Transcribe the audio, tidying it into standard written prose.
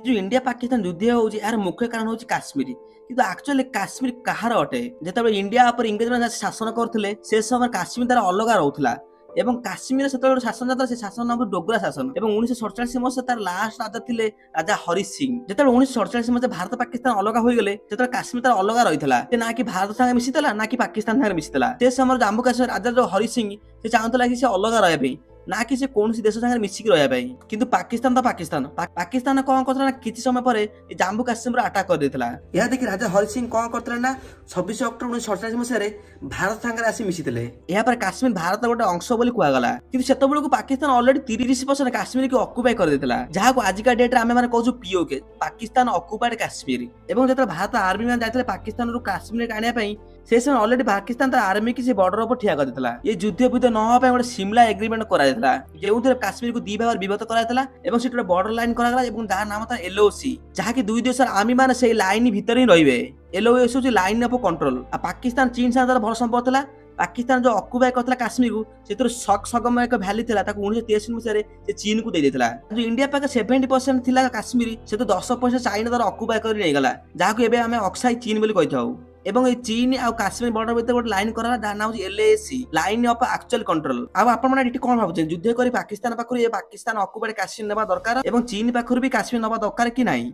जो इंडिया पाकिस्तान युद्ध होउछि यार मुख्य कारण होउछि काश्मीर किंतु एक्चुअली काश्मीर कहार अटे जेतेबेले इंडिया पर इंग्रेज माने शासन करथिले से समय काश्मीर तार अलग रहउथला एवं काश्मीर सेतेबेले शासन जाता से शासन नाम डोगरा शासन एवं 1947 मसीहा तार लास्ट राजा थिले राजा हरि सिंह जेतेबेले 1947 मसीहा भारत पाकिस्तान अलग होई गेले जेतेबेले काश्मीर तार अलग रहितला ते ना कि भारत संगे मिसितला ना कि पाकिस्तान संगे मिसितला ते समय जम्मू काश्मीर राजा जो हरि सिंह से चाहतला कि से अलग रहबे ना कि से कौन देश संगे मिसिक रहा किंतु पाकिस्तान तो पाकिस्तान कौन करता किसी समय पर जम्मू काश्मीर अटैक कर देता यह देखिए राजा हरि सिंह कौन करते ना 26 अक्टोबर 1947 मसीह भारत सागर आसी मिसिले यापर काश्मीर भारत गोटे अंश बोली कहगला कि से पाकिस्तान ऑलरेडी 30% काश्मीर को ऑक्युपाई कर देता जहाँ को आजिका डेट रे आमे माने कहू पीओके पाकिस्तान ऑक्युपाइड काश्मीर एवं जब भारत आर्मी मैंने जाते पाकिस्तान काश्मीर आने से समय ऑलरेडी पाकिस्तान आर्मी की बॉर्डर पर ठिया कर ये युद्ध बुद्ध न गोटे सिमला एग्रीमेंट करा जो काश्मीर को दी भाग विभक्त करा बॉर्डर लाइन करा जहाँ नाम था एलओसी जहाँकि दुई देश आर्मी मैंने से लाइन भितर ही रही एलओसी हूँ लाइन ऑफ कंट्रोल पाकिस्तान चीन साथ भल संपर्क था पाकिस्तान जो ऑक्युपाई करता काश्मीर को से सक सगम एक भैली था 1963 मसीह चीन को देता जो इंडिया पाखे 70% थिला काश्मीर से तो 10% चाइना तार ऑक्युपाई कर गला जहाँ को अक्साई चीन बोली कही एवं ये चीन आ काश्मीर बॉर्डर भीतर गोटे लाइन करा जहाँ नाम LAC line of actual control आप कौन भावुं युद्ध कर पाकिस्तान पाखु पाकिस्तान ऑक्युपाइड काश्मीर नेबा दरकार एवं चीन पाखु भी काश्मीर नवा दरकार कि नहीं।